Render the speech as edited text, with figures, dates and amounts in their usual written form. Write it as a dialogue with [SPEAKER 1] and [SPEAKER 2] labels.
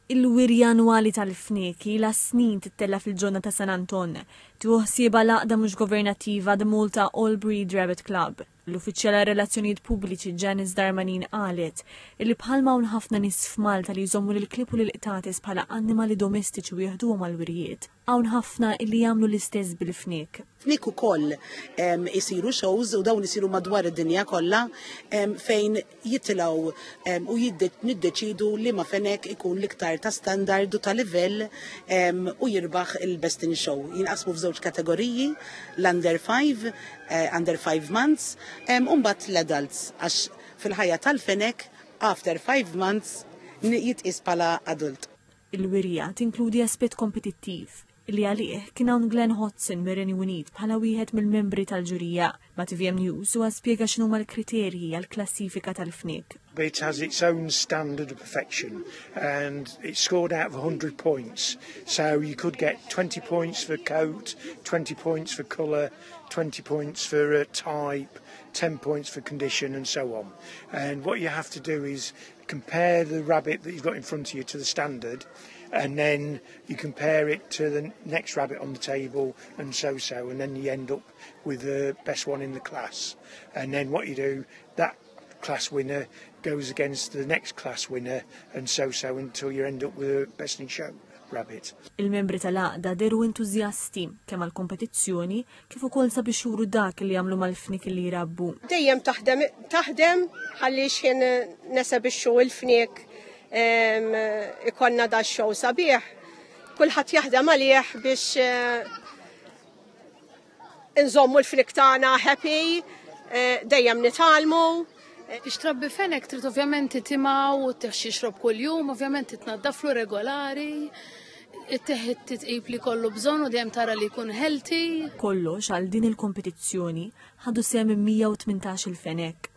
[SPEAKER 1] Il-wirja annwali tal-fneki la snin tittella fil-ġonna ta' San Anton tuħsieba laqda mhux governattiva The Malta All Breed Rabbit Club. L-uffiċjala relazzjonijiet pubbliċi Janice Darmanin qalet illi bħalma hawn ħafna nies f'Malta li jżommu lil klieb u lil qtates bħala annimali domestiċi u jieħduhom għall-wirjiet. Hawn ħafna illi jagħmlu l-istess bil-fnek.
[SPEAKER 2] Fnek ukoll isiru shows u dawn isiru madwar id-dinja kollha fejn jitilgħu u niddeċidu li ma fenek ikun l-iktar ta' standard u ta' livell u jirbaħ il-Best in Show. Jinqasmu f'żewġ kategoriji, l-under 5, under 5 months, u mbagħad l-adults għax fil-ħajja tal-fenek after 5 months jitqis bħala adult.
[SPEAKER 1] Il-wirja tinkludi aspett kompetittiv li għalih kien hawn Glenn Hodson mir-Renju Unit bħala wieħed mill-membri tal-ġurija ma' TVM News u spjega x'inhuma l-kriterji għall-klassifika tal-fnek.
[SPEAKER 3] It has its own standard of perfection and it's scored out of 100 points. So you could get 20 points for coat, 20 points for colour, 20 points for type, 10 points for condition and so on. And what you have to do is compare the rabbit that you've got in front of you to the standard, and then you compare it to the next rabbit on the table and so, and then you end up with the best one in the class. And then what you do, that class winner goes against the next class winner and so until you end up with a Best in Show rabbit.
[SPEAKER 1] Il-membri tal-għaqda deru entużjasti kemm għall-kompetizzjoni kif ukoll sabiex juru dak li jagħmlu mal-fnik li jrabbu.
[SPEAKER 4] Dejjem taħdem ħalli xien neseb ix-show il-fnik ikonna da show sabiħ. Kulħadd jaħdem għalih biex inżommu l-fnik tagħna happy, dejjem nitalmu.
[SPEAKER 5] Biex trabbi fenek trid ovvjament titimgħu u teħxi xrob kuljum, ovvjament titnaddaflu regolari, it-teħid titqib li kollu bżonn u dejjem tara li jkun healthy.
[SPEAKER 1] Kollox għal din il-kompetizzjoni ħadu sehem 118 il-fenek.